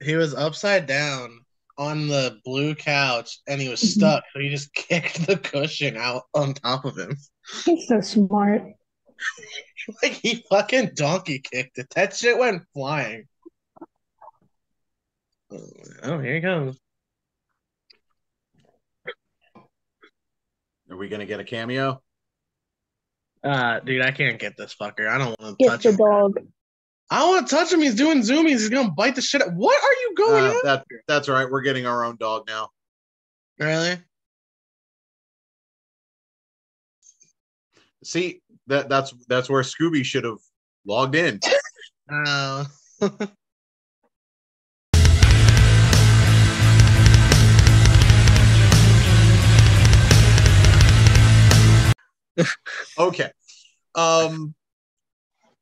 he was upside down on the blue couch and he was stuck, so he just kicked the cushion out on top of him. He's so smart. Like he fucking donkey kicked it. That shit went flying. Oh, here he comes. Are we gonna get a cameo? Dude, I can't get this fucker. I don't want to Get touch the him. dog. I don't want to touch him. He's doing zoomies. He's gonna bite the shit out. What are you going on? That's all right. We're getting our own dog now. Really? See, that's where Scooby should have logged in. Oh. Okay.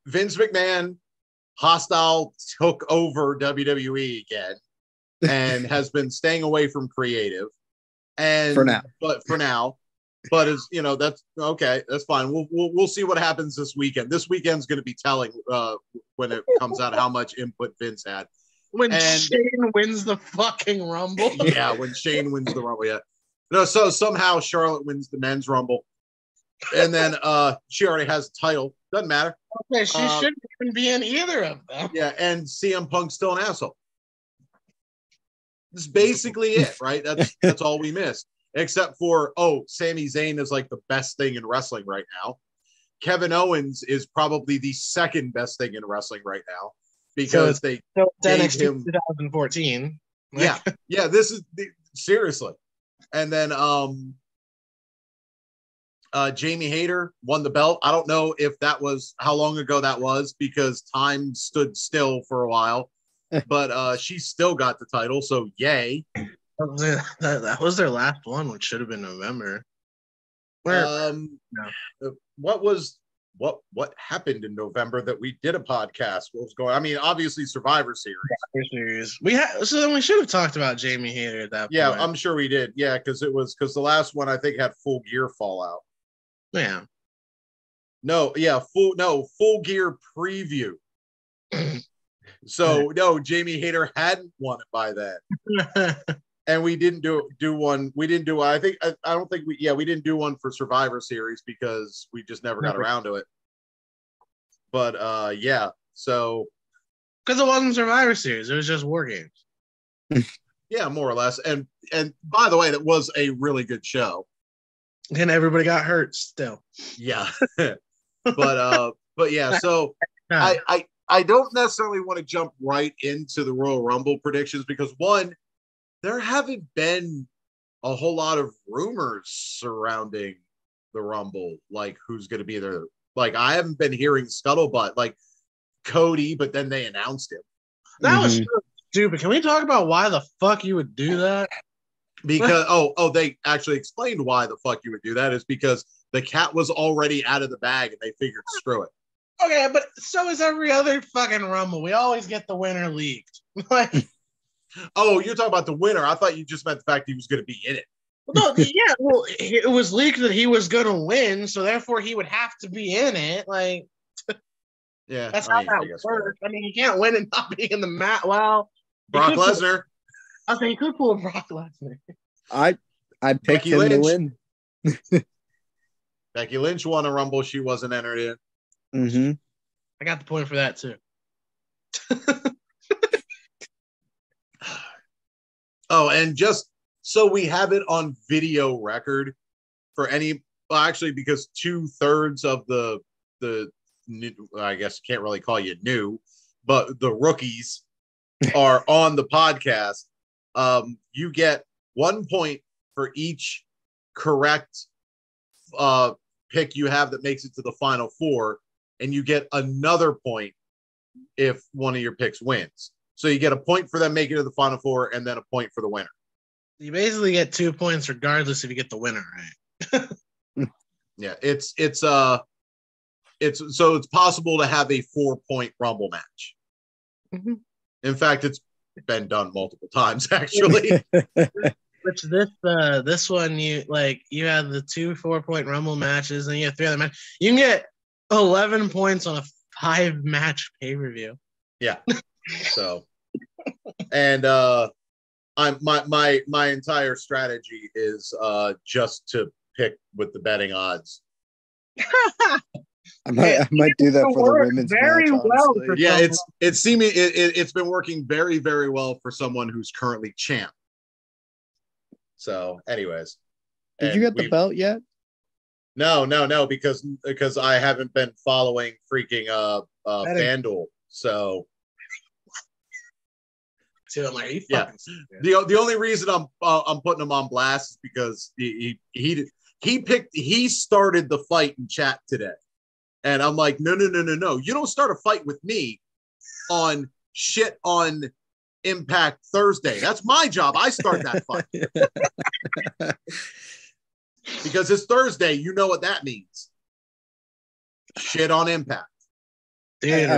Vince McMahon hostile took over WWE again and has been staying away from creative. And for now. But as you know, that's okay. That's fine. We'll see what happens this weekend. This weekend's going to be telling when it comes out how much input Vince had. When Shane wins the fucking Rumble. Yeah, when Shane wins the Rumble. Yeah. No, so somehow Charlotte wins the men's Rumble, and then she already has the title. Doesn't matter. Okay, she shouldn't even be in either of them. Yeah, and CM Punk's still an asshole. That's basically it, right? That's all we missed. Except for, Sami Zayn is like the best thing in wrestling right now. Kevin Owens is probably the second best thing in wrestling right now because they gave him 2014. Yeah, this is seriously. And then Jamie Hayter won the belt. I don't know if that was how long ago that was because time stood still for a while, but she still got the title. So yay. That was their last one, which should have been November. What happened in November that we did a podcast? What was going? I mean, obviously Survivor Series. So then we should have talked about Jamie Hayter at that point. Yeah, I'm sure we did. Yeah, because the last one I think had Full Gear Fallout. Yeah. Full Gear preview. So no, Jamie Hayter hadn't won it by then. And we didn't do one. We didn't do. I don't think we didn't do one for Survivor Series because we just never got around to it. But so because it wasn't Survivor Series, it was just War Games. Yeah, more or less. And by the way, that was a really good show. And everybody got hurt still. Yeah, but yeah. So I don't necessarily want to jump right into the Royal Rumble predictions because one. There haven't been a whole lot of rumors surrounding the Rumble, like who's going to be there. Like I haven't been hearing scuttlebutt, like Cody, but then they announced him. That was so stupid. Can we talk about why the fuck you would do that? Because they actually explained why the fuck you would do that is because the cat was already out of the bag and they figured screw it. Okay, but so is every other fucking Rumble. We always get the winner leaked. Like. Oh, you're talking about the winner. I thought you just meant the fact he was going to be in it. No, yeah, well, it was leaked that he was going to win, so therefore he would have to be in it. Like, yeah, that's how that works. I mean, you can't win and not be in the match. Well, Brock Lesnar. Okay, you could pull a Brock Lesnar. I picked Becky him Lynch. To win. Becky Lynch won a Rumble. She wasn't entered in. Mm-hmm. I got the point for that too. Oh, and just so we have it on video record for actually, because 2/3 of the new, I guess can't really call you new, but the rookies are on the podcast. You get 1 point for each correct pick you have that makes it to the final four, and you get another point if one of your picks wins. So you get a point for them making it to the final four and then a point for the winner. You basically get 2 points regardless if you get the winner right. Yeah, it's possible to have a 4-point Rumble match. Mm-hmm. In fact, it's been done multiple times actually. Which this one you have the 2 4-point Rumble matches and you have 3 other matches. You can get 11 points on a 5-match pay-per-view. Yeah. So And I'm my entire strategy is just to pick with the betting odds. I might do that for the women's very match. well Honestly. Yeah, it's been working very, very well for someone who's currently champ. So, anyways, Did you get the belt yet? No, because I haven't been following freaking FanDuel. So like, yeah, the only reason I'm putting him on blast is because he started the fight in chat today, and I'm like, no, you don't start a fight with me on shit on Impact Thursday. That's my job. I start that fight. Because it's Thursday, you know what that means. Shit on Impact. Dude,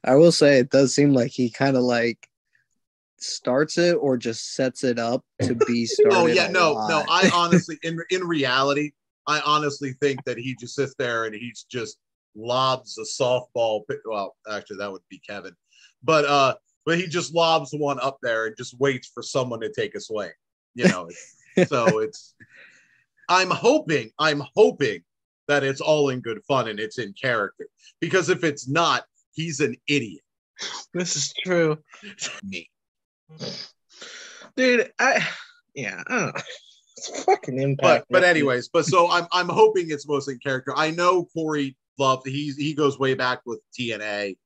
I will say it does seem like he kind of like starts it or just sets it up to be started. Oh yeah, no. I honestly, in reality, I honestly think that he just sits there and he's just lobs a softball. Well, actually, that would be Kevin, but he just lobs one up there and just waits for someone to take a swing. You know, so it's. I'm hoping that it's all in good fun and it's in character. Because if it's not, he's an idiot. This is true. Me. Dude, I don't know. It's fucking Impact. But anyways, so I'm hoping it's mostly in character. I know Corey Love, he goes way back with TNA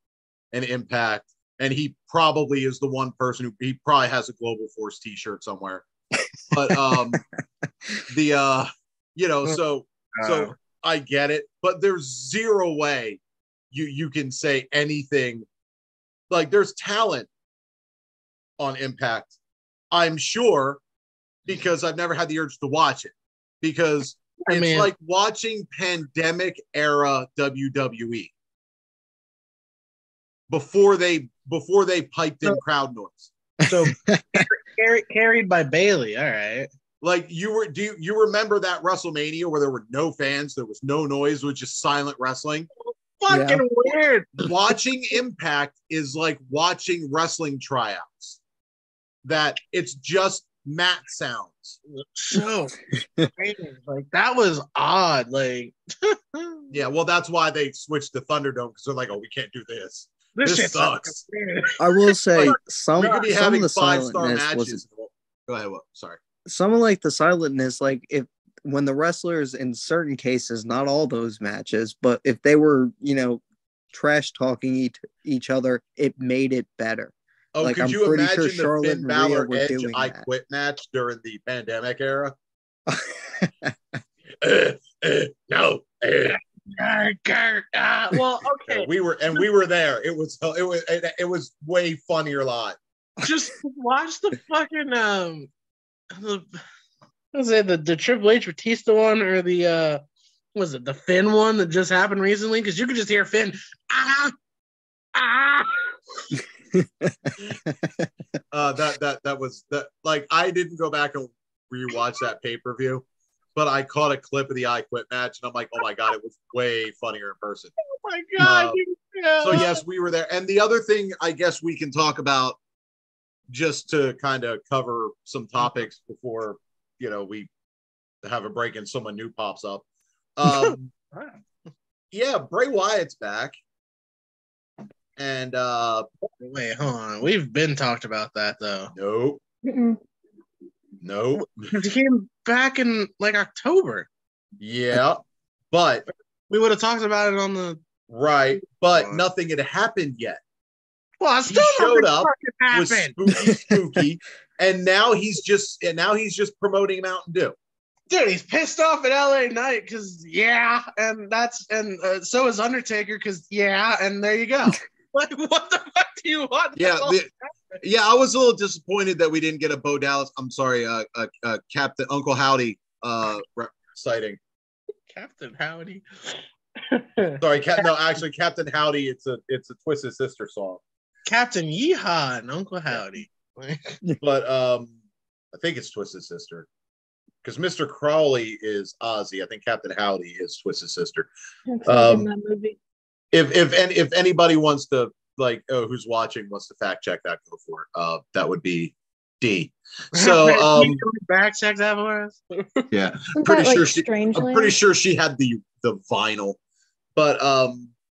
and Impact, and he probably is the one person who he probably has a Global Force t-shirt somewhere. But so I get it, but there's zero way you can say anything. Like, there's talent on Impact, I'm sure, because I've never had the urge to watch it, because it's like watching pandemic era WWE before they piped in crowd noise. So carried by Bailey. All right. Like, do you remember that WrestleMania where there were no fans, there was no noise, it was just silent wrestling? Fucking weird. Watching Impact is like watching wrestling tryouts. That it's just mat sounds. So like, that was odd. Like, yeah, well, that's why they switched to Thunderdome, because they're like, oh, we can't do this. This sucks. I will say we could be having of the 5-star matches. Go ahead. Sorry. Some of like the silentness, like when the wrestlers, in certain cases, not all those matches, but if they were, trash talking each other, it made it better. Oh, like, could I'm you pretty imagine sure the Finn Balor Edge I that. Quit match during the pandemic era? No. Well, okay. We were there. It was way funnier live. Just watch the fucking the Triple H Batista one, or the was it the Finn one that just happened recently? Because you could just hear Finn. That was that. Like, I didn't go back and rewatch that pay-per-view, but I caught a clip of the I Quit match, and I'm like, oh my god, it was way funnier in person. Oh my god! So yes, we were there. And the other thing I guess we can talk about, just to kind of cover some topics before we have a break and someone new pops up. Yeah, Bray Wyatt's back. And wait, hold on. We've been talked about that though. Nope. Nope. He came back in like October. Yeah, but we would have talked about it on the but nothing had happened yet. Well, he showed up with spooky, and now he's just promoting Mountain Dew. Dude, he's pissed off at LA Knight because and so is Undertaker because and there you go. Like, what the fuck do you want? I was a little disappointed that we didn't get a Bo Dallas. I'm sorry, Captain Uncle Howdy sighting. Captain Howdy. Sorry, Captain Howdy. It's a Twisted Sister song. Captain Yeehaw and Uncle Howdy. But I think it's Twisted Sister, because Mr. Crowley is Ozzy. I think Captain Howdy is Twisted Sister. That movie. If anybody wants to like who's watching wants to fact check that, go for it. That would be D. So back check that for us. Yeah, Isn't pretty that, like, sure she. Strangeland? I'm pretty sure she had the vinyl, but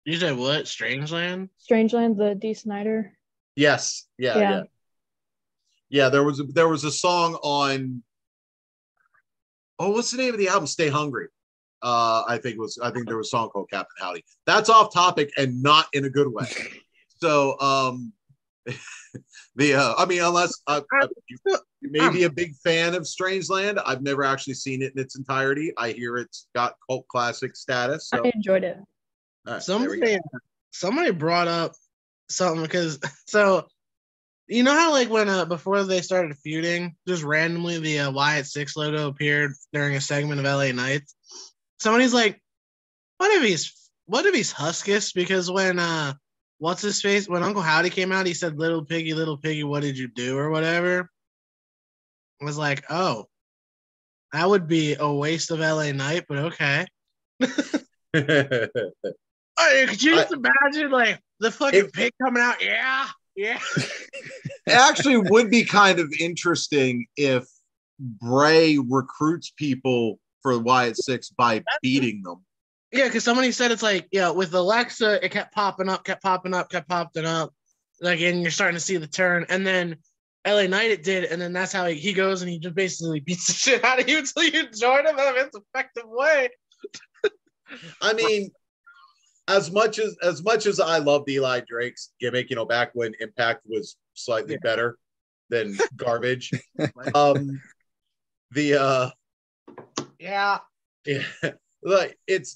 You said what? Strangeland? Strangeland, the D. Snyder. yes, yeah. There was a song on. Oh, what's the name of the album? Stay Hungry. I think there was a song called Captain Howdy. That's off topic and not in a good way. So I mean, unless you may be a big fan of Strangeland, I've never actually seen it in its entirety. I hear it's got cult classic status. So. I enjoyed it. Right, somebody brought up something because so you know how like when before they started feuding, just randomly the Wyatt Six logo appeared during a segment of LA Knights. Somebody's like, what if he's Huskus? Because when what's his face? When Uncle Howdy came out, he said, little piggy, what did you do?" or whatever. I was like, oh, that would be a waste of LA Knight, but okay. Could you just imagine like the fucking pig coming out? Yeah. It actually would be kind of interesting if Bray recruits people for Wyatt Six by beating them. Yeah, because somebody said it's like, with Alexa, it kept popping up. Like, and you're starting to see the turn. And then LA Knight it did, and then that's how he goes and he just basically beats the shit out of you until you join him in its effective way. I mean, as much as I loved Eli Drake's gimmick, back when Impact was slightly better than garbage. Like it's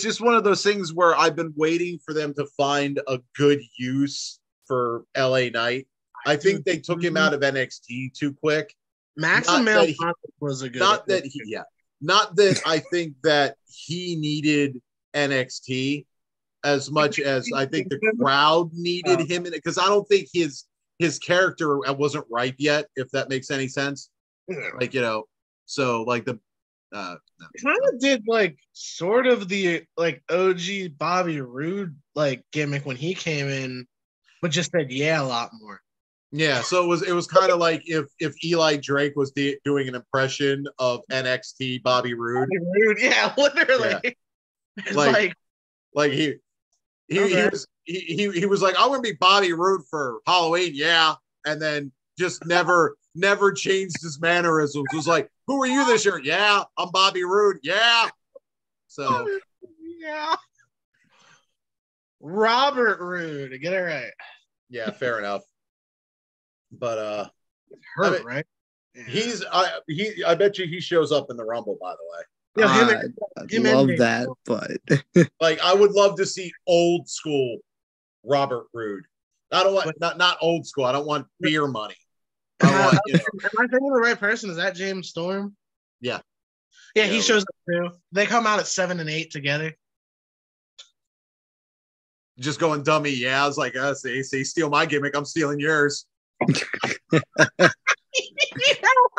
just one of those things where I've been waiting for them to find a good use for LA Knight. I think they took him out of NXT too quick. Maximum was a good. Not that I think that he needed NXT as much as I think the crowd needed him in it, because I don't think his character wasn't ripe yet, if that makes any sense. Like, so like the kind of did like sort of the like OG Bobby Roode like gimmick when he came in, but just said a lot more. Yeah, so it was kind of like if Eli Drake was doing an impression of NXT Bobby Roode. Yeah, literally. Yeah. Like he was like, I'm gonna be Bobby Roode for Halloween, and then just never changed his mannerisms. It was like, who are you this year? Yeah, I'm Bobby Roode. Yeah. So Robert Roode, get it right. Yeah, fair enough. But right? Yeah. I bet you he shows up in the Rumble, by the way. I'd love that, but like I would love to see old school Robert Roode. I don't want not old school. I don't want beer money. I want, Am I thinking of the right person? Is that James Storm? Yeah. Yeah, he shows up too. They come out at 7 and 8 together. Just going dummy. Yeah, I was like, see, steal my gimmick. I'm stealing yours. I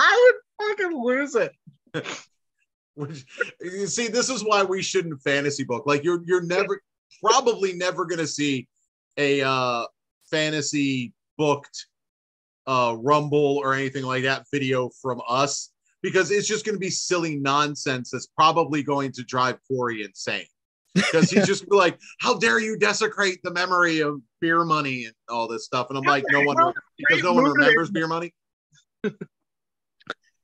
would fucking lose it. You see, this is why we shouldn't fantasy book. Like you're probably never gonna see a fantasy booked Rumble or anything like that video from us, because it's just gonna be silly nonsense that's probably going to drive Corey insane. Because he's just like, how dare you desecrate the memory of beer money and all this stuff. And I'm like, no one remembers beer money.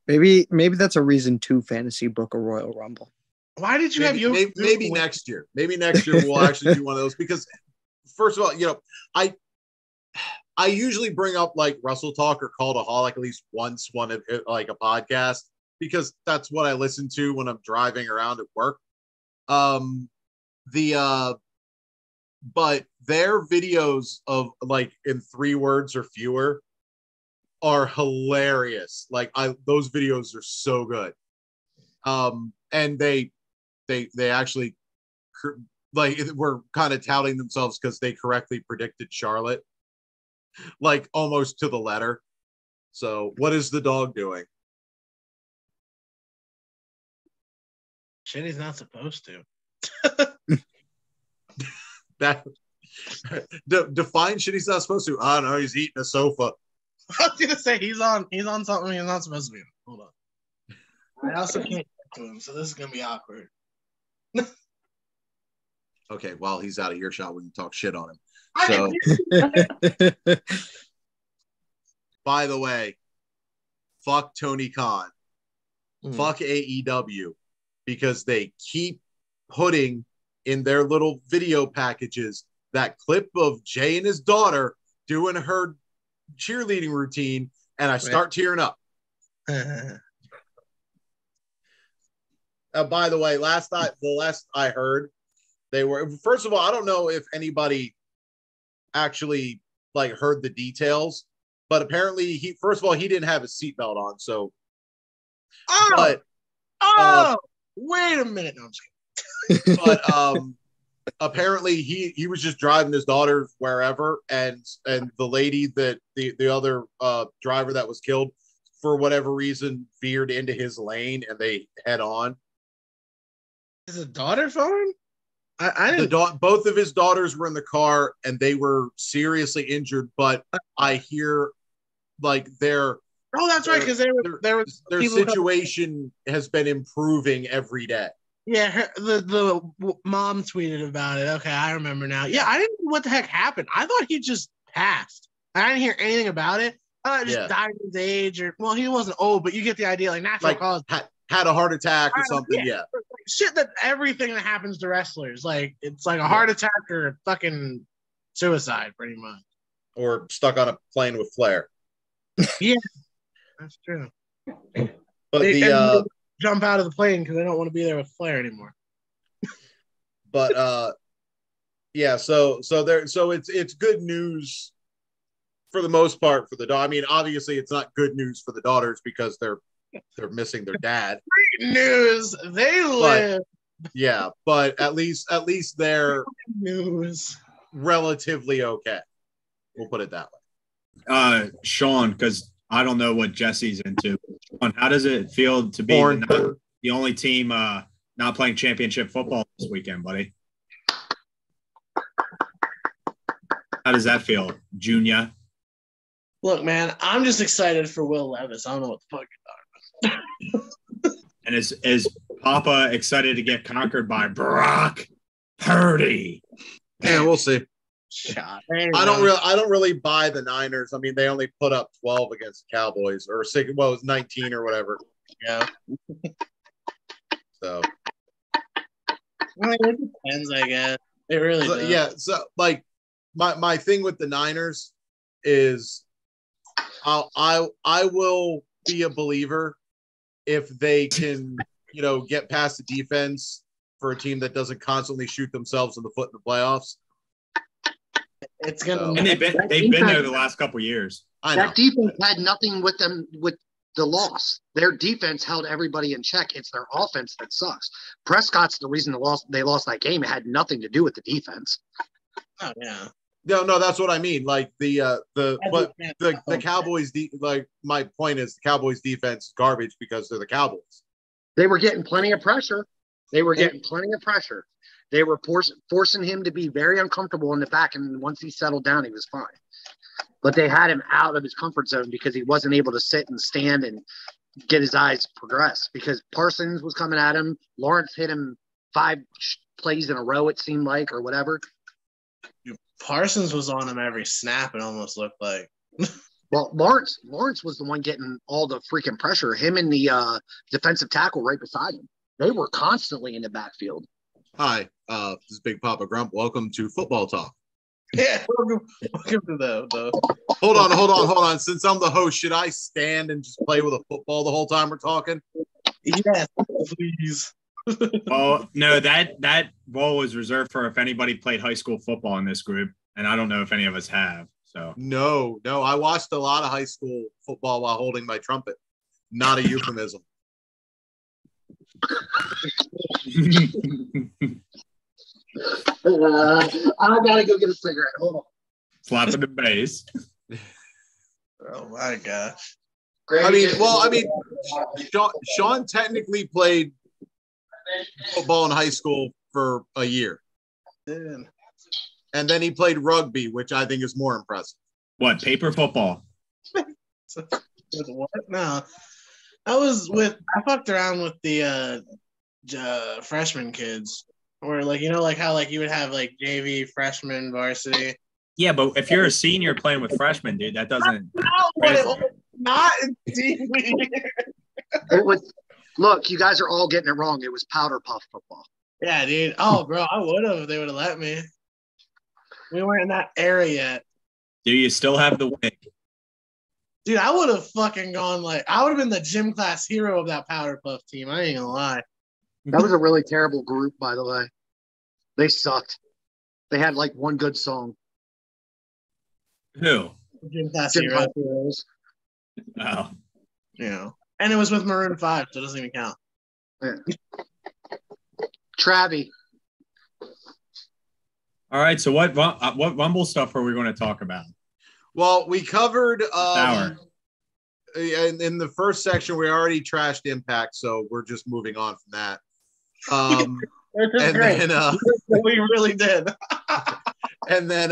Maybe that's a reason to fantasy book a Royal Rumble. Why did you have you? Maybe next year. Maybe next year we'll actually do one of those, because first of all, I usually bring up like Wrestle Talk or Cultaholic at least once like a podcast, because that's what I listen to when I'm driving around at work. But their videos of like in 3 words or fewer are hilarious. Like those videos are so good. And they actually like were kind of touting themselves because they correctly predicted Charlotte, like almost to the letter. So what is the dog doing? Shit, he's not supposed to. Define shit he's not supposed to. I don't know. He's eating a sofa. I was gonna say he's on something he's not supposed to be on. Hold on. I also can't get to him, so this is gonna be awkward. Okay, while he's out of earshot, we can talk shit on him. So, by the way, fuck Tony Khan. Fuck AEW, because they keep putting in their little video packages that clip of Jay and his daughter doing her cheerleading routine, and I start tearing up. By the way, the last I heard, they were, first of all, I don't know if anybody actually like heard the details, but apparently he didn't have his seatbelt on, so. Wait a minute. No, I'm just kidding. But apparently he was just driving his daughter wherever, and the lady that the other driver that was killed, for whatever reason, veered into his lane and they head on. Is the daughter fine? I didn't. Both of his daughters were in the car and they were seriously injured, but I hear like their that's right, because their situation has been improving every day. Yeah, the mom tweeted about it. Okay, I remember now. Yeah, I didn't know what the heck happened. I thought he just passed. I didn't hear anything about it. Just died of his age, or he wasn't old, but you get the idea. Like natural cause. Had a heart attack or something. Yeah. Shit, that everything that happens to wrestlers, like it's like a heart attack or a fucking suicide, pretty much. Or stuck on a plane with Flair. Yeah, that's true. But they jump out of the plane because they don't want to be there with Flair anymore. But so it's good news for the most part for the daughter. I mean, obviously it's not good news for the daughters because they're missing their dad. Great news, they live. Yeah, but at least they're relatively okay. We'll put it that way. Sean, because I don't know what Jesse's into. Sean, how does it feel to be the only team not playing championship football this weekend, buddy? How does that feel, Junior? Look, man, I'm just excited for Will Levis. I don't know what the fuck you're talking about. And is Papa excited to get conquered by Brock Purdy? Yeah, we'll see. Shot. I don't really buy the Niners. I mean, they only put up 12 against the Cowboys, or it was 19 or whatever. Yeah. So. It depends, I guess. It really does. Yeah. So, like, my thing with the Niners is, I will be a believer if they can, get past the defense for a team that doesn't constantly shoot themselves in the foot in the playoffs. It's gonna. And they've been there the last couple of years. That defense had nothing with them with the loss. Their defense held everybody in check. It's their offense that sucks. Prescott's the reason they lost that game. It had nothing to do with the defense. Oh yeah. No, that's what I mean. Like the Cowboys, like my point is the Cowboys defense is garbage because they're the Cowboys. They were getting plenty of pressure. They were forcing him to be very uncomfortable in the back, and once he settled down, he was fine. But they had him out of his comfort zone because he wasn't able to sit and stand and get his eyes progress because Parsons was coming at him. Lawrence hit him 5 plays in a row, it seemed like, or whatever. Parsons was on him every snap, it almost looked like. Well, Lawrence was the one getting all the freaking pressure. Him and the defensive tackle right beside him. They were constantly in the backfield. Hi, this is Big Papa Grump. Welcome to Football Talk. Yeah, welcome to the. Hold on. Since I'm the host, should I stand and just play with a football the whole time we're talking? Yes, please. Oh no, that ball was reserved for if anybody played high school football in this group, and I don't know if any of us have. So no, I watched a lot of high school football while holding my trumpet. Not a euphemism. I gotta go get a cigarette. Hold on. Slapping the bass. Oh my gosh. Sean technically played football in high school for a year. And then he played rugby, which I think is more impressive. What, paper football? With what? No, I fucked around with the freshman kids, where like like how like you would have like JV, freshman, varsity. Yeah, but if you're a senior playing with freshmen, dude, that doesn't. Not in TV. It was. Look, you guys are all getting it wrong. It was powder puff football. Yeah, dude. Oh, bro, I would have if they would have let me. We weren't in that era yet. Do you still have the wig? Dude, I would have fucking gone I would have been the gym class hero of that powder puff team. I ain't gonna lie. That was a really terrible group, by the way. They sucked. They had like one good song. Who? Gym class Gym hero. class heroes. Oh. And it was with Maroon 5, so it doesn't even count. Yeah. Travie. All right. So what Rumble stuff are we going to talk about? Well, we covered Hour. in the first section. We already trashed Impact, so we're just moving on from that. Which is great. Then, we really did. and then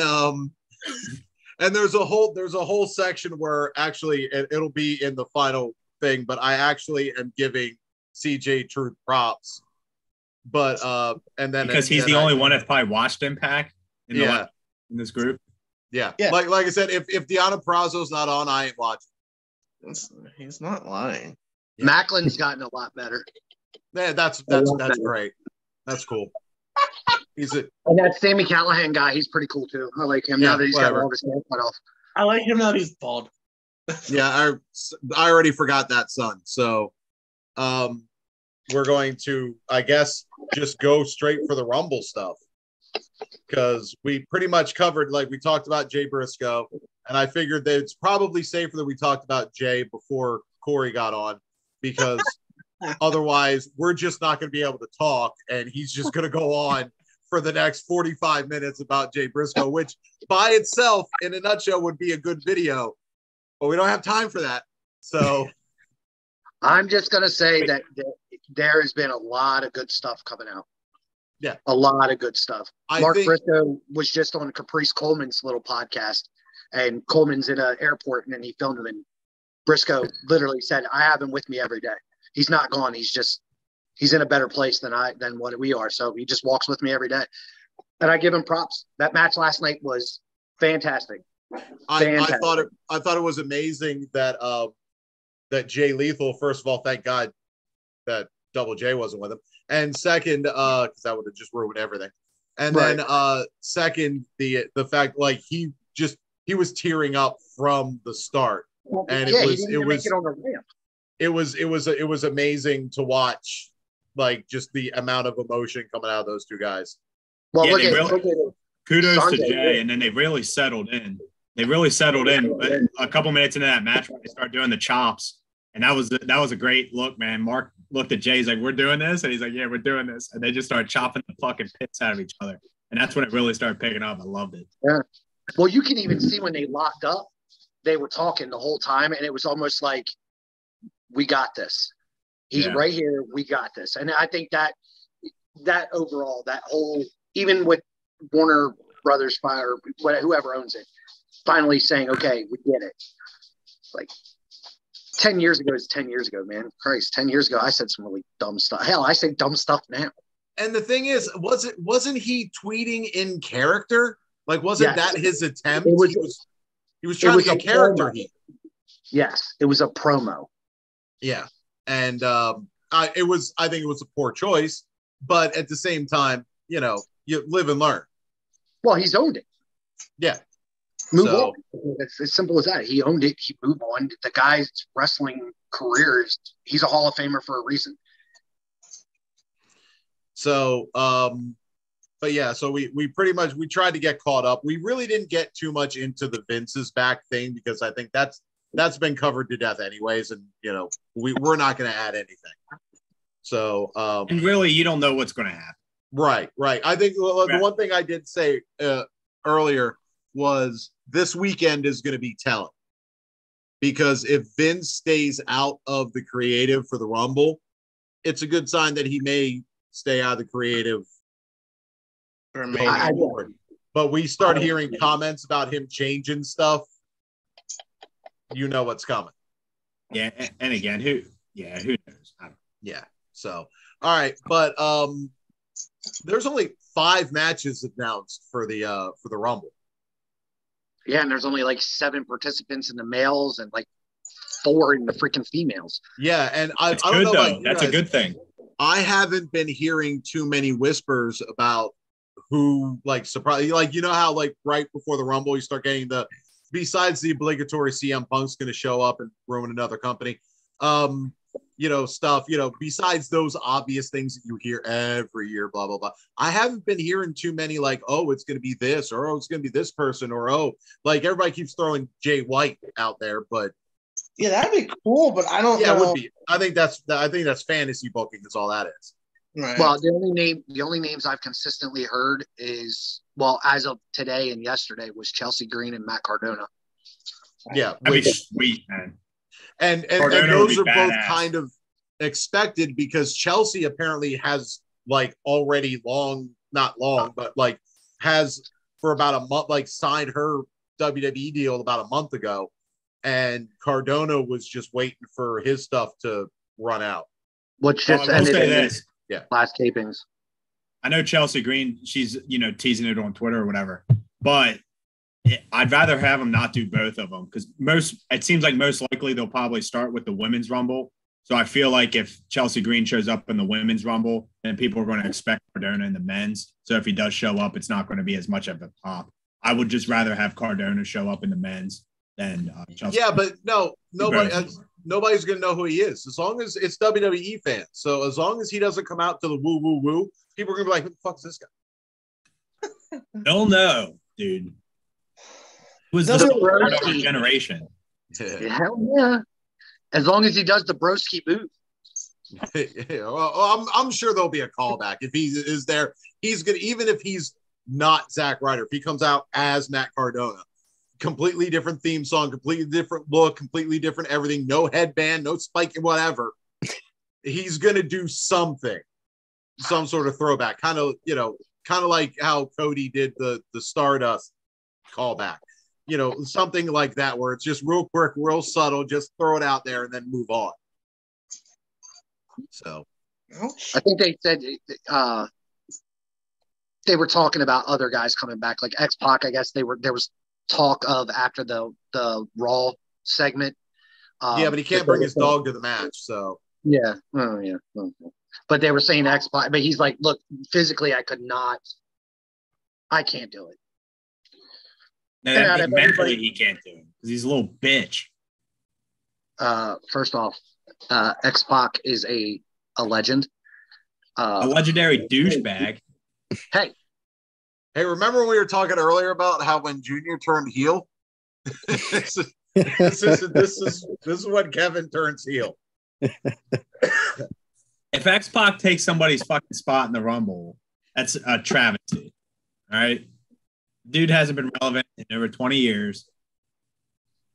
and there's a whole section where actually it'll be in the final thing, but I actually am giving CJTruth props. But and then because he's the only one that's probably watched Impact in this group. Yeah. Like I said, if Deonna Purrazzo's not on, I ain't watching. He's not lying. Yeah. MacLeod's gotten a lot better. Yeah, that's great. That's cool. And that Sami Callihan guy, he's pretty cool too. I like him now that he's got all his hair cut off. I like him now that he's bald. Yeah, I already forgot that son. So we're going to, I guess, just go straight for the Rumble stuff. Because we pretty much covered, like we talked about Jay Briscoe, and I figured that it's probably safer that we talked about Jay before Corey got on, because otherwise we're just not going to be able to talk, and he's just going to go on for the next 45 minutes about Jay Briscoe, which by itself, in a nutshell, would be a good video, but we don't have time for that. So I'm just going to say that there has been a lot of good stuff coming out. Yeah. A lot of good stuff. Mark Briscoe was just on Caprice Coleman's little podcast, and Coleman's in an airport, and then he filmed him, and Briscoe literally said, I have him with me every day. He's not gone. He's in a better place than what we are. So he just walks with me every day. And I give him props. That match last night was fantastic. I thought it was amazing that that Jay Lethal, first of all, thank God that Double J wasn't with him. And second, because that would have just ruined everything. And then second, the fact like he was tearing up from the start. And it was amazing to watch, like just the amount of emotion coming out of those two guys. Well, kudos Sunday, to Jay, and then they really settled in. But a couple minutes into that match when they start doing the chops, and that was a great look, man. Mark looked at Jay, he's like, "We're doing this," and he's like, "Yeah, we're doing this," and they just started chopping the fucking pits out of each other, and that's when it really started picking up. I loved it. Yeah. Well, you can even see when they locked up, they were talking the whole time, and it was almost like, "We got this. He's right here. We got this." And I think that overall, that whole, even with Warner Brothers Fire, whoever owns it, finally saying, "Okay, we get it." Like 10 years ago is 10 years ago, man. Christ, 10 years ago, I said some really dumb stuff. Hell, I say dumb stuff now. And the thing is, wasn't he tweeting in character? Like, wasn't that his attempt? He was trying to get character heat. Yes, it was a promo. Yeah, and I think it was a poor choice, but at the same time, you live and learn. Well, he's owned it. Yeah. Move on. It's as simple as that. He owned it. He moved on. The guy's wrestling career he's a Hall of Famer for a reason. So, but yeah, so we pretty much, we tried to get caught up. We really didn't get too much into the Vince's back thing, because I think that's been covered to death anyways. And, we're not going to add anything. So, and really, you don't know what's going to happen. Right. I think the one thing I did say earlier was this weekend is going to be telling, because if Vince stays out of the creative for the Rumble, it's a good sign that he may stay out of the creative. but we start hearing comments about him changing stuff, you know what's coming. Yeah, and again, who knows? Yeah. So, all right, but there's only 5 matches announced for the Rumble. Yeah, and there's only like 7 participants in the males and like 4 in the freaking females. Yeah, and I don't know about you That's guys, a good thing. I haven't been hearing too many whispers about who, like, surprise, like, you know how like right before the Rumble you start getting the, besides the obligatory CM Punk's going to show up and ruin another company, you know, stuff, you know, besides those obvious things that you hear every year, blah blah blah. I haven't been hearing too many like, oh, it's going to be this, or oh, it's going to be this person, or oh, like everybody keeps throwing Jay White out there, but yeah, that'd be cool. But I don't know. It would be. I think that's fantasy booking. Is all that is. Right. Well, the only names I've consistently heard is, well, as of today and yesterday, was Chelsea Green and Matt Cardona. Yeah, That'd be sweet, man. And those are both kind of expected because Chelsea apparently has like already not long, but like has for about a month, like signed her WWE deal about a month ago. And Cardona was just waiting for his stuff to run out. Which just ended in this. last tapings. I know Chelsea Green, she's, you know, teasing it on Twitter or whatever, but I'd rather have them not do both of them because it seems like most likely they'll probably start with the Women's Rumble. So I feel like if Chelsea Green shows up in the Women's Rumble, then people are going to expect Cardona in the men's. So if he does show up, it's not going to be as much of a pop. I would just rather have Cardona show up in the men's than Chelsea. Yeah, but nobody's going to know who he is as long as it's WWE fans. So as long as he doesn't come out to the woo woo woo, people are going to be like, who the fuck is this guy? They'll know, dude. Who's the start of our generation? Hell yeah. As long as he does the broski move. Well, I'm sure there'll be a callback. If he is there, he's good. Even if he's not Zack Ryder, if he comes out as Matt Cardona, completely different theme song, completely different look, completely different everything, no headband, no spike, whatever. He's going to do something, some sort of throwback, kind of like how Cody did the Stardust callback. You know, something like that where it's just real quick, real subtle, just throw it out there and then move on. So I think they said they were talking about other guys coming back, like X-Pac. I guess there was talk of after the Raw segment. Yeah, but he can't bring his dog to the match, so yeah. Oh yeah. Okay. But they were saying X-Pac, but he's like, look, physically I can't do it. No, mentally he can't do it because he's a little bitch. First off, X-Pac is a legend. A legendary douchebag. Hey, remember when we were talking earlier about how when Junior turned heel? this is when Kevin turns heel. If X-Pac takes somebody's fucking spot in the Rumble, that's a travesty. All right. Dude hasn't been relevant in over 20 years.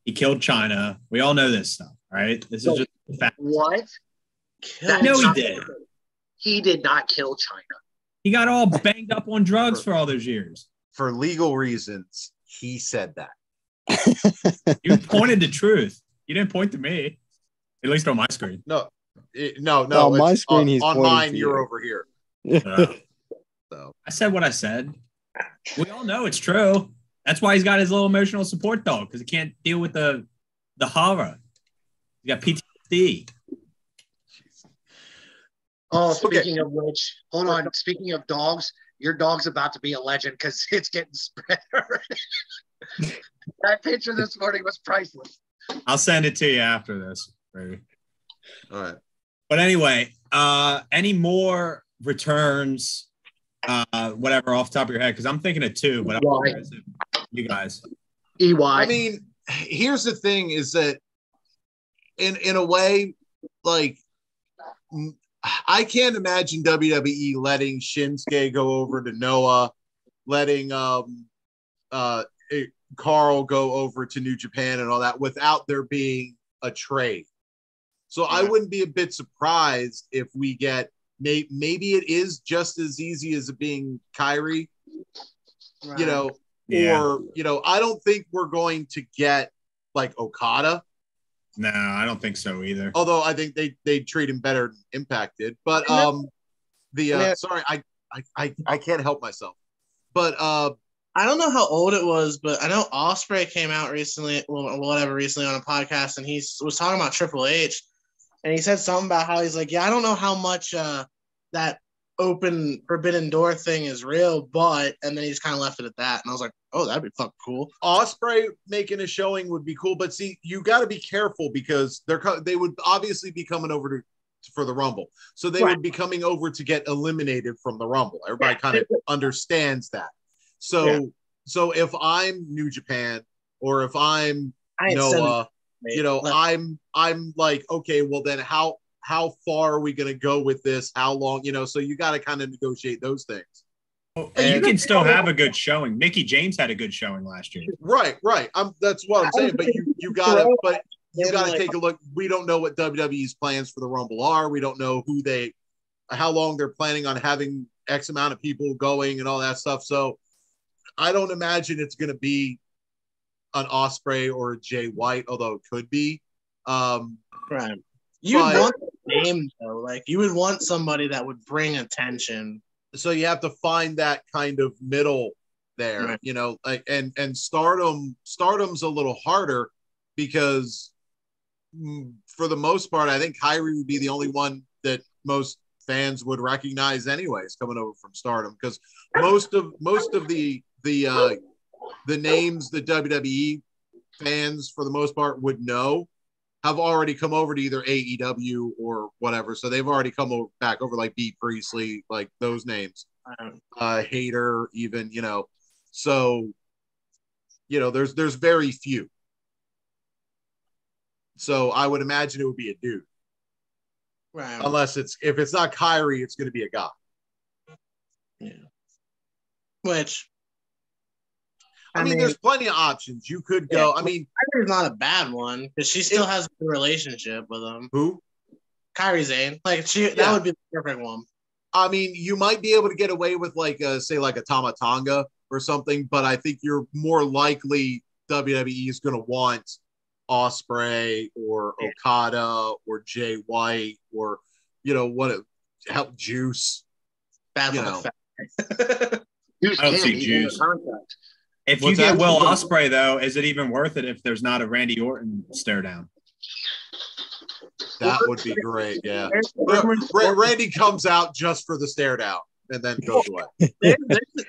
He killed China. We all know this stuff, right? This is just a fact. What? No, he did. He did not kill China. He got all banged up on drugs for all those years. For legal reasons, he said that. You pointed to truth. You didn't point to me. At least on my screen. No. On my screen, he's on mine. you're over here. So I said what I said. We all know it's true. That's why he's got his little emotional support dog because he can't deal with the horror. He got PTSD. Oh, speaking of which, hold on. Speaking of dogs, your dog's about to be a legend because it's getting spread already. That picture this morning was priceless. I'll send it to you after this, baby. All right. But anyway, any more returns? Whatever off the top of your head, because I'm thinking of 2, but you guys. EY. I mean, here's the thing: is that in a way, like I can't imagine WWE letting Shinsuke go over to Noah, letting Carl go over to New Japan and all that without there being a trade. So I wouldn't be a bit surprised if we get maybe it is just as easy as it being Kyrie, you know, or, you know, I don't think we're going to get like Okada. No, I don't think so either. Although I think they treat him better than Impact did. But sorry, I can't help myself. But I don't know how old it was, but I know Ospreay came out recently, recently on a podcast, and he was talking about Triple H, and he said something about how he's like, yeah, I don't know how much that open forbidden door thing is real, but, and then he just kind of left it at that, and I was like, oh, that'd be fucking cool. Ospreay making a showing would be cool, but see, you got to be careful because they would obviously be coming over for the Rumble, so they would be coming over to get eliminated from the Rumble. Everybody kind of understands that. So if I'm New Japan or if I'm Noah, you know, I'm like, okay, well then how far are we going to go with this? How long, you know, so you got to kind of negotiate those things. And you can still have a good showing. Mickey James had a good showing last year. Right. That's what I'm saying. But you gotta take a look. We don't know what WWE's plans for the Rumble are. We don't know how long they're planning on having X amount of people going and all that stuff. So I don't imagine it's going to be an Ospreay or a Jay White, although it could be. Right. You want the name though, like you would want somebody that would bring attention. So you have to find that kind of middle there, right. You know, like and Stardom's a little harder because for the most part, I think Kyrie would be the only one that most fans would recognize anyways coming over from Stardom, because most of the names that WWE fans for the most part would know have already come over to either AEW or whatever. So they've already come back over, like B. Priestley, like those names, Hater, even, you know. So, you know, there's very few. So I would imagine it would be a dude. Right. Unless if it's not Kyrie, it's going to be a guy. Yeah. Which, I mean, there's plenty of options. You could go. I mean, Kyrie's not a bad one because she still has a relationship with him. Who? Kyrie Sane. Like that would be the perfect one. I mean, you might be able to get away with say like a Tama Tonga or something, but I think you're more likely WWE is going to want Ospreay or Okada or Jay White or, you know, help Juice. Bad you know. I don't see Juice. If you get Will Ospreay, though, is it even worth it if there's not a Randy Orton stare down? That would be great, yeah. Randy comes out just for the stare down and then goes away.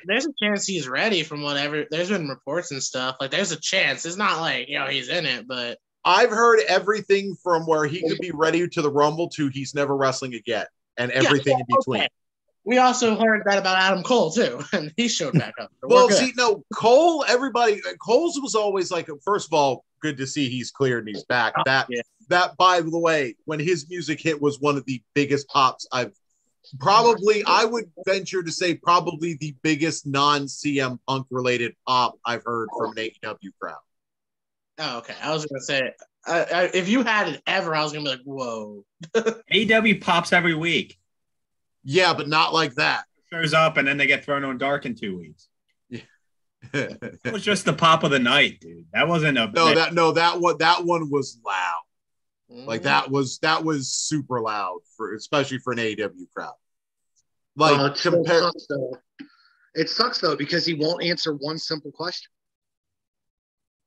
There's a chance he's ready from whatever. There's been reports and stuff. Like, there's a chance. It's not like, you know, he's in it, but. I've heard everything from where he could be ready to the Rumble to he's never wrestling again and everything in between. Okay. We also heard that about Adam Cole, too, and he showed back up. So well, see, no, Cole's was always like, first of all, good to see he's cleared and he's back. That, by the way, when his music hit was one of the biggest pops I would venture to say, probably the biggest non-CM Punk related pop I've heard from an AEW crowd. Oh, okay. I was going to say, if you had it ever, I was going to be like, whoa. AEW pops every week. Yeah, but not like that. Shows up and then they get thrown on dark in 2 weeks. Yeah. It was just the pop of the night, dude. That wasn't a that one was loud. Like that was super loud especially for an AEW crowd. Like it sucks though because he won't answer one simple question.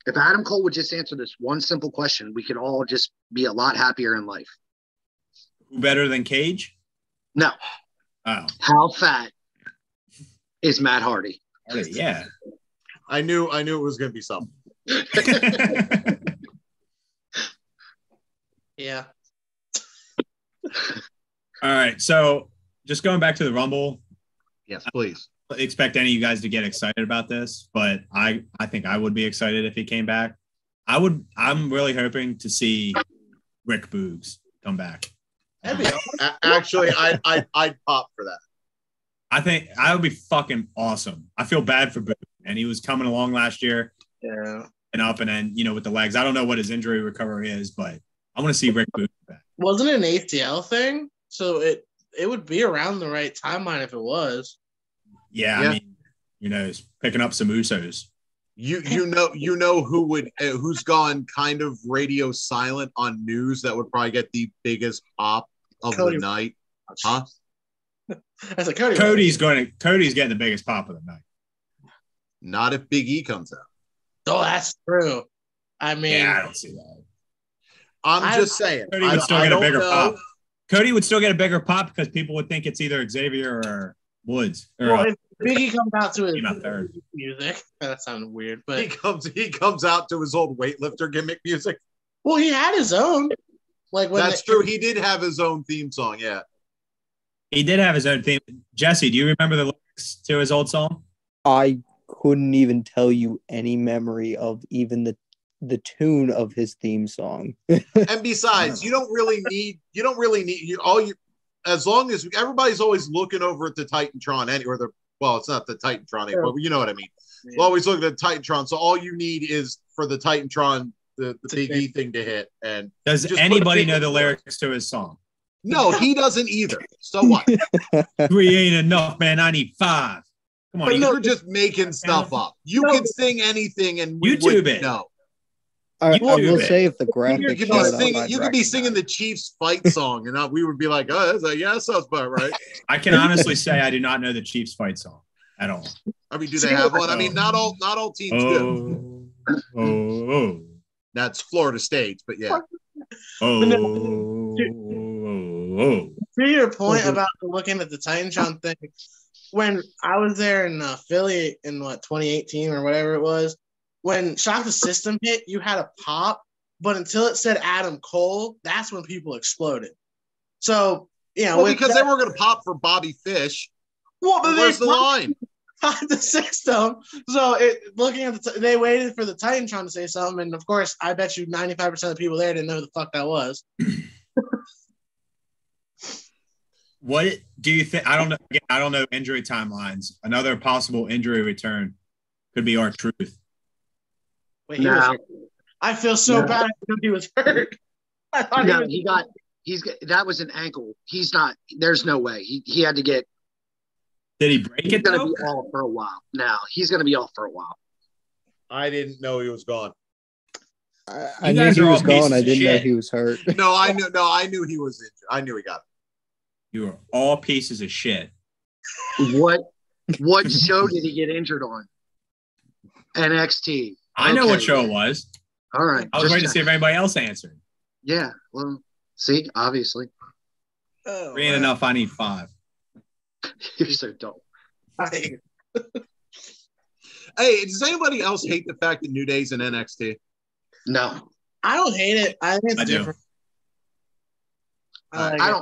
If Adam Cole would just answer this one simple question, we could all just be a lot happier in life. Who better than Cage? No. Oh. How fat is Matt Hardy? Yeah. I knew it was going to be something. Yeah. All right. So just going back to the Rumble. Yes, please. I expect any of you guys to get excited about this, but I think I would be excited if he came back. I'm really hoping to see Rick Boogs come back. Actually, I'd pop for that. I think that would be fucking awesome. I feel bad for Boogs, and he was coming along last year. Yeah. And up, and then, you know, with the legs. I don't know what his injury recovery is, but I want to see Rick Boogs back. Wasn't it an ACL thing? So it would be around the right timeline if it was. Yeah. I mean, picking up some Usos. You know who's gone kind of radio silent on news that would probably get the biggest pop of Cody. the night, huh? That's a Cody. Cody's getting the biggest pop of the night. Not if Big E comes out. Oh, that's true. I mean, Yeah, I don't see that. I'm just saying. Cody would still get a bigger pop. Cody would still get a bigger pop because people would think it's either Xavier or Woods. Or, if Biggie comes out to his third. music, that sounded weird, but he comes out to his old weightlifter gimmick music. Well, he had his own. Like when that's true. He did have his own theme song. Yeah, he did have his own theme. Jesse, do you remember the lyrics to his old song? I couldn't even tell you any memory of even the tune of his theme song. And besides, you don't really need as long as everybody's always looking over at the Titantron it's not the Titantron anymore, but you know what I mean. Yeah. We're always looking at the Titantron, so all you need is for the Titantron the Big E thing to hit. And does anybody know the lyrics to his song? No, he doesn't either. So what? 3 ain't enough, man. I need 5. Come on, you're just making stuff up. You can sing anything and we YouTube it. No. I will say if the graphic you could be singing the Chiefs fight song, and we would be like, "Oh, that sounds about right." I can honestly say I do not know the Chiefs fight song at all. I mean, do they have one? I mean, not all teams do. That's Florida State, but yeah. To your point about looking at the Titantron thing, when I was there in Philly in 2018 or whatever it was. When Shock the System hit, you had a pop, but until it said Adam Cole, that's when people exploded. So, because they were going to pop for Bobby Fish. Well, but where's the line? The system. So, looking at they waited for the Titantron to say something, and of course, I bet you 95% of the people there didn't know who the fuck that was. What do you think? I don't know injury timelines. Another possible injury return could be R-Truth. Wait, I feel so bad because he was hurt. That was an ankle. He's not. There's no way. He had to get. Did he break it? He's going to be off for a while. Now he's going to be off for a while. I didn't know he was gone. I knew he was gone. I didn't know he was hurt. No, I knew he was injured. I knew he got it. You are all pieces of shit. What show did he get injured on? NXT. I know what show it was. All right. I was waiting to see if anybody else answered. Yeah. Well, see, obviously. 3 ain't enough. I need 5. You're so dumb. Hey, does anybody else hate the fact that New Day's in NXT? No. I don't hate it. I think it's different. I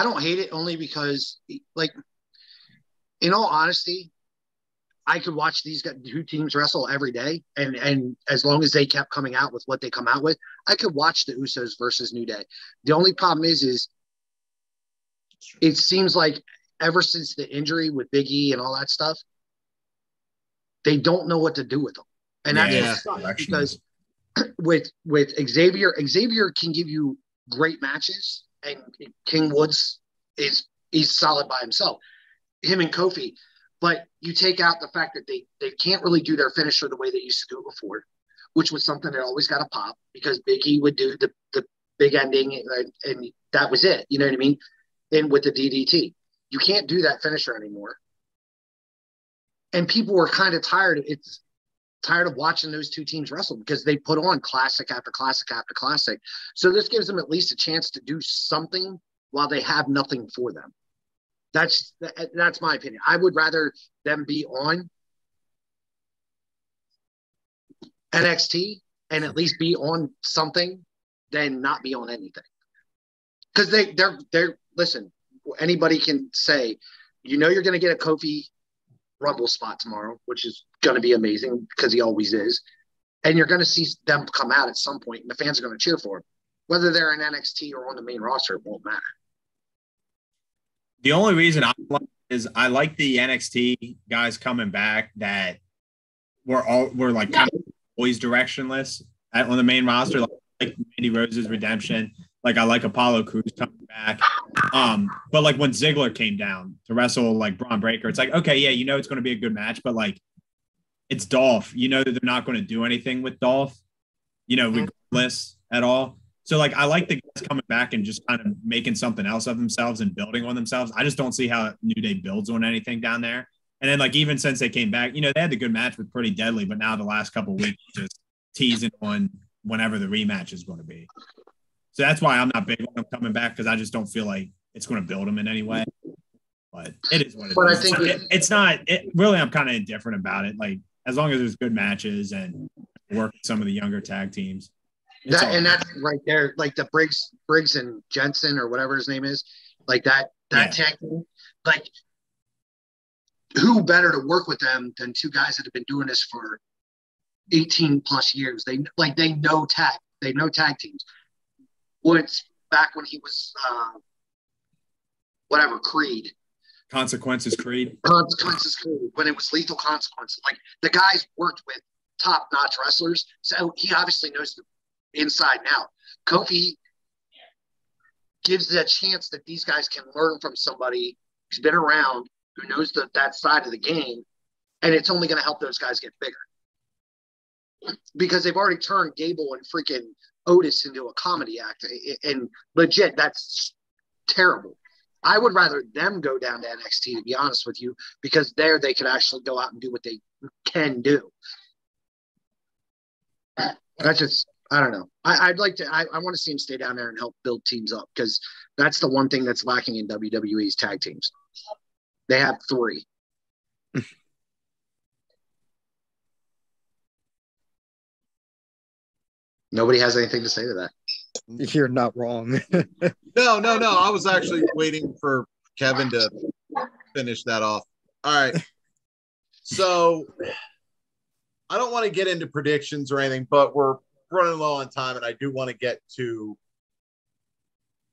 don't hate it only because, in all honesty, I could watch these two teams wrestle every day, and as long as they kept coming out with what they come out with, I could watch the Usos versus New Day. The only problem is it seems like ever since the injury with Big E and all that stuff, they don't know what to do with them, and that's because with Xavier can give you great matches, and King Woods he's solid by himself. Him and Kofi. But you take out the fact that they can't really do their finisher the way they used to do it before, which was something that always got a pop because Big E would do the big ending and that was it. You know what I mean? And with the DDT, you can't do that finisher anymore. And people were kind of tired of watching those two teams wrestle because they put on classic after classic after classic. So this gives them at least a chance to do something while they have nothing for them. That's my opinion. I would rather them be on NXT and at least be on something than not be on anything. Because they're listen, anybody can say, you're going to get a Kofi Rumble spot tomorrow, which is going to be amazing because he always is. And you're going to see them come out at some point and the fans are going to cheer for him. Whether they're in NXT or on the main roster, it won't matter. The only reason I like the NXT guys coming back that were like kind of always directionless on the main roster, like Mandy Rose's redemption. Like I like Apollo Crews coming back. But like when Ziggler came down to wrestle like Braun Breaker, it's like, okay, yeah, you know it's going to be a good match, but like it's Dolph. You know that they're not going to do anything with Dolph, you know, regardless at all. So like I like the guys coming back and just kind of making something else of themselves and building on themselves. I just don't see how New Day builds on anything down there. And then like even since they came back, you know, they had the good match with Pretty Deadly, but now the last couple of weeks just teasing on whenever the rematch is going to be. So that's why I'm not big on them coming back, because I just don't feel like it's going to build them in any way. But it is what it is. I think it's not really, I'm kind of indifferent about it. Like as long as there's good matches and work with some of the younger tag teams. And that's right there, like the Briggs and Jensen or whatever his name is, like that tag team. Like, who better to work with them than two guys that have been doing this for 18 plus years? They know tag teams. Woods back when he was Creed. Consequences Creed. Consequences Creed, when it was Lethal Consequences. Like the guys worked with top-notch wrestlers, so he obviously knows the inside and out. Kofi gives that chance that these guys can learn from somebody who's been around, who knows that side of the game, and it's only going to help those guys get bigger. Because they've already turned Gable and freaking Otis into a comedy act, and legit, that's terrible. I would rather them go down to NXT, to be honest with you, because there they could actually go out and do what they can do. That's just, I don't know. I'd like to. I want to see him stay down there and help build teams up, because that's the one thing that's lacking in WWE's tag teams. They have 3. Nobody has anything to say to that. You're not wrong. No. I was actually waiting for Kevin to finish that off. All right. So I don't want to get into predictions or anything, but we're running low on time, and I do want to get to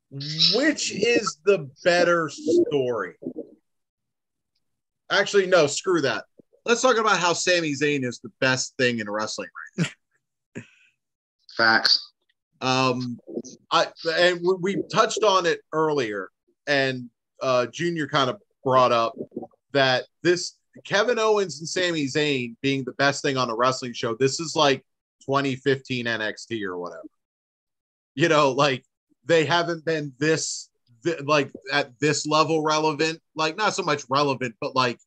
which is the better story. Actually, no, screw that. Let's talk about how Sami Zayn is the best thing in wrestling right now. Facts. We touched on it earlier, and Junior kind of brought up that this Kevin Owens and Sami Zayn being the best thing on a wrestling show. This is like 2015 NXT or whatever. You know, like they haven't been this like at this level relevant. Like not so much relevant, but like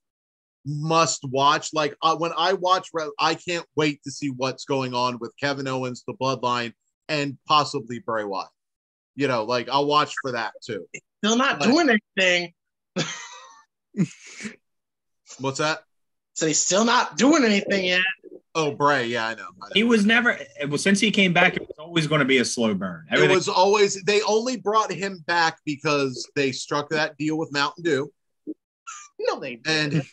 must watch. Like when I watch, I can't wait to see what's going on with Kevin Owens, the Bloodline, and possibly Bray Wyatt. You know, like I'll watch for that too. Still not doing anything. What's that? So he's still not doing anything yet. Oh, Bray, yeah, I know. He was never. Well, since he came back, it was always going to be a slow burn. It was always. They only brought him back because they struck that deal with Mountain Dew. No, they didn't. And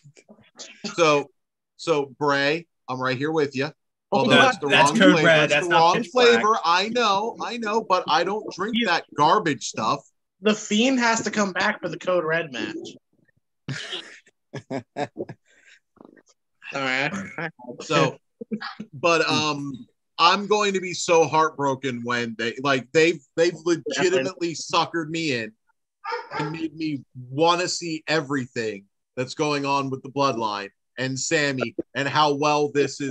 so Bray, I'm right here with you. Although that's the wrong flavor. That's the wrong flavor. I know, but I don't drink that garbage stuff. The Fiend has to come back for the Code Red match. All right. So, but I'm going to be so heartbroken when they've legitimately suckered me in and made me want to see everything that's going on with the Bloodline and Sammy, and how well this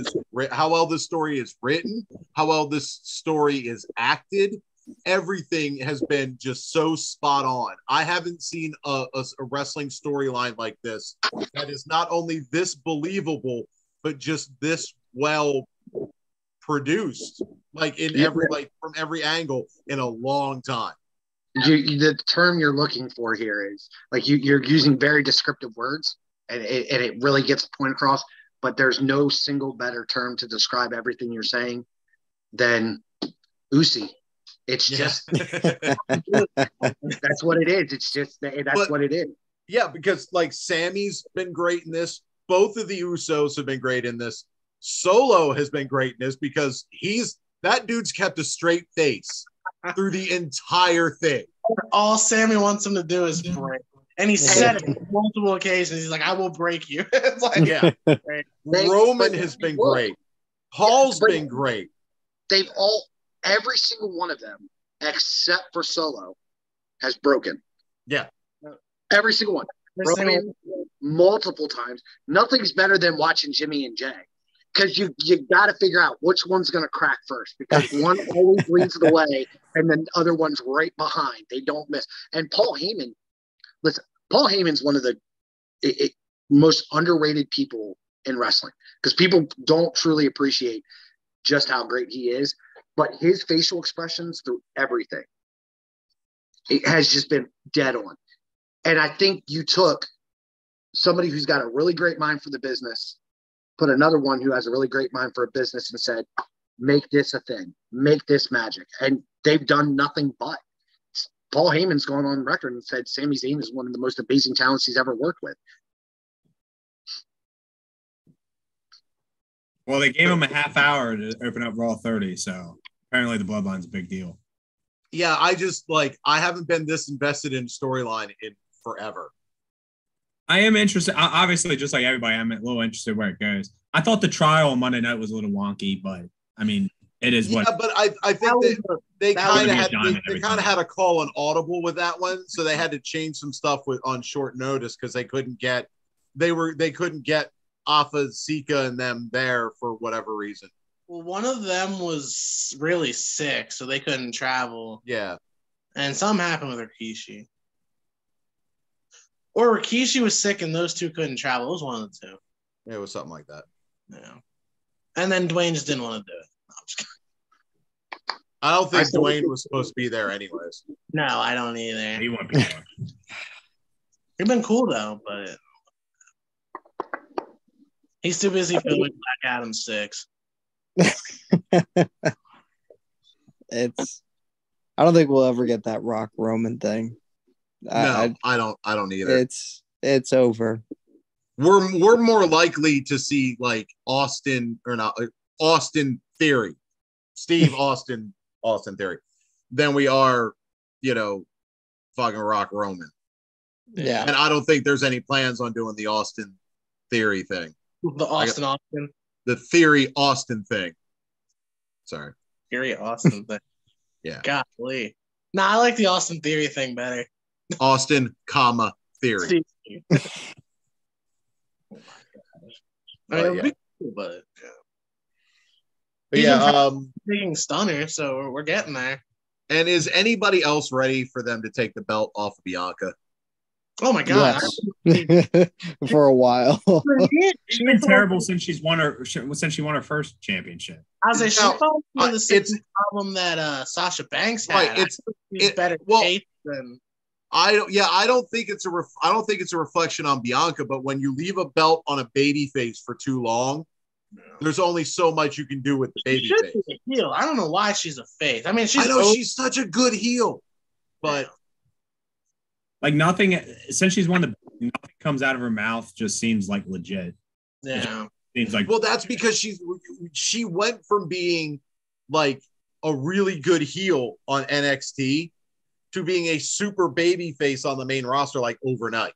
story is written, how well this story is acted. Everything has been just so spot on. I haven't seen a wrestling storyline like this that is not only this believable, but just this well produced, like in from every angle in a long time. The term you're looking for here is like you're using very descriptive words, and it really gets the point across. But there's no single better term to describe everything you're saying than Usi. It's just that's what it is. It's just what it is. Yeah, because like Sammy's been great in this. Both of the Usos have been great in this. Solo has been great in this because that dude's kept a straight face through the entire thing. All Sammy wants him to do is break. And he said it on multiple occasions. He's like, I will break you. It's like, yeah. Roman has been great. Paul's been great. Every single one of them, except for Solo, has broken. Yeah. Every single one. Roman, multiple times. Nothing's better than watching Jimmy and Jay. Because you got to figure out which one's going to crack first. Because one always leads the way, and then the other one's right behind. They don't miss. And Paul Heyman, listen, Paul Heyman's one of the most underrated people in wrestling. Because people don't truly appreciate just how great he is. But his facial expressions through everything, it has just been dead on. And I think you took somebody who's got a really great mind for the business, put another one who has a really great mind for a business and said, make this a thing, make this magic. And they've done nothing but. Paul Heyman's gone on record and said Sami Zayn is one of the most amazing talents he's ever worked with. Well, they gave him a half hour to open up Raw 30, so apparently the Bloodline's a big deal. Yeah, I haven't been this invested in storyline in forever. I am interested. Obviously, just like everybody, I'm a little interested where it goes. I thought the trial on Monday night was a little wonky, but I mean, it is what. Yeah, but I think that they kind of had a call on audible with that one, so they had to change some stuff on short notice because they couldn't get Alpha, Sika, and them there for whatever reason. Well, one of them was really sick, so they couldn't travel. Yeah, and something happened with Rikishi. Or Rikishi was sick and those two couldn't travel. It was one of the two. Yeah, it was something like that. Yeah. And then Dwayne just didn't want to do it. No, I'm just kidding. I don't think Dwayne was supposed to be there anyways. No, I don't either. He won't be there. He'd been cool though, but he's too busy filming Black Adam 6. I don't think we'll ever get that Rock Roman thing. I don't either. It's over. We're more likely to see like Austin Theory, Steve Austin Theory, than we are, fucking Rock Roman. Yeah. And I don't think there's any plans on doing the Austin Theory thing. The Austin. The Theory Austin thing. Sorry. Theory Austin thing. Yeah. Golly. Nah, I like the Austin Theory thing better. Austin, Theory. Oh my gosh. I mean, it'd be cool, but yeah. Being Stunner, so we're getting there. And is anybody else ready for them to take the belt off of Bianca? Oh my god! Yes. For a while. She's been terrible since she won her first championship. I was like, the same problem that Sasha Banks had. Right, it's better than. I don't think it's a reflection on Bianca, but when you leave a belt on a baby face for too long, there's only so much you can do with the baby face. Be a heel. I don't know why she's a face. I mean, she's such a good heel, but like nothing since she's won nothing comes out of her mouth just seems like legit. Yeah, seems like that's because she went from being like a really good heel on NXT to being a super baby face on the main roster like overnight.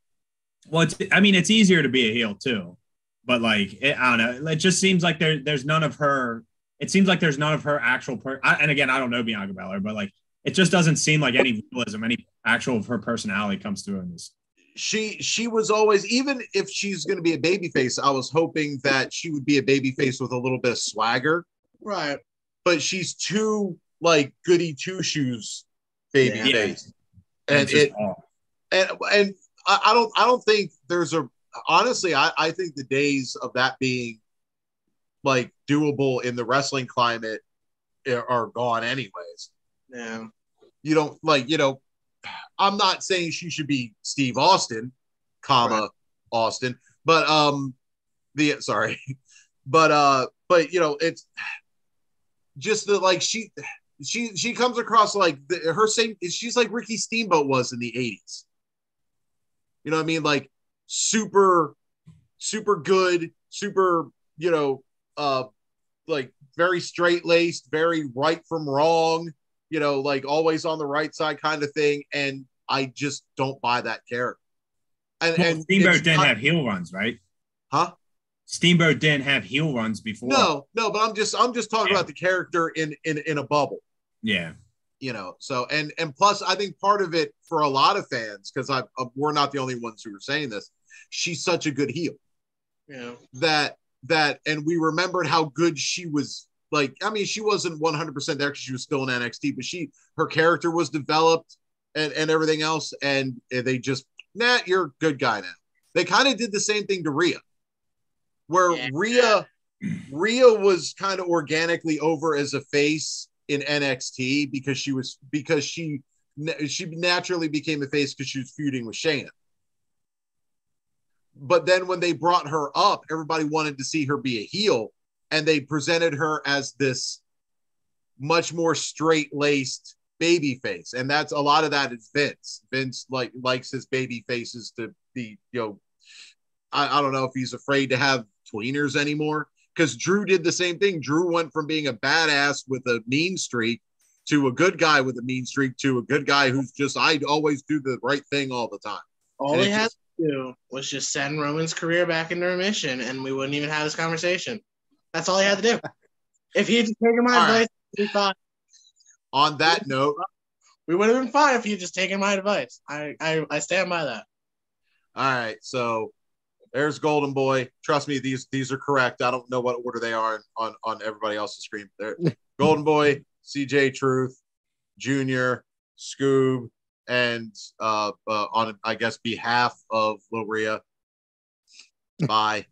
Well, it's easier to be a heel too, but like I don't know. It just seems like there's none of her. It seems like there's none of her actual. And again, I don't know Bianca Belair, but like it just doesn't seem like any realism, any actual of her personality comes through in this. She was always, even if she's going to be a baby face, I was hoping that she would be a baby face with a little bit of swagger, right? But she's too like goody two shoes. Baby face, and I don't think there's honestly I think the days of that being like doable in the wrestling climate are gone anyways. Yeah, you don't I'm not saying she should be Steve Austin, Austin, but it's just that like she comes across like she's like Ricky Steamboat was in the 80s. You know what I mean? Like super good, super, like very straight-laced, very right from wrong, like always on the right side kind of thing. And I just don't buy that character. And Steamboat didn't have heel runs, right? Huh? Steamboat didn't have heel runs before. No, but I'm just talking about the character in a bubble. Yeah. you know, so and plus I think part of it for a lot of fans, because we're not the only ones who are saying this, she's such a good heel. Yeah. That and we remembered how good she was. Like, I mean, she wasn't 100% there because she was still in NXT, but her character was developed and everything else, and they just, you're a good guy now. They kind of did the same thing to Rhea, where Rhea was kind of organically over as a face in NXT because she naturally became a face because she was feuding with Shayna. But then when they brought her up, everybody wanted to see her be a heel, and they presented her as this much more straight-laced baby face. And that's a lot of that is Vince. Vince likes his baby faces to be, you know, I don't know if he's afraid to have tweeners anymore, because Drew did the same thing. Drew went from being a badass with a mean streak to a good guy with a mean streak to a good guy who's just, I always do the right thing all the time. All he had to do was just send Roman's career back into remission, and we wouldn't even have this conversation. That's all he had to do. If he had just taken my advice, we'd be fine. On that note, we would have been fine if he had just taken my advice. I stand by that. All right, so there's Golden Boy. Trust me, these are correct. I don't know what order they are on everybody else's screen. There, Golden Boy, CJTruth, Junior, Scoob, and on, I guess, behalf of Lil Rhea. Bye.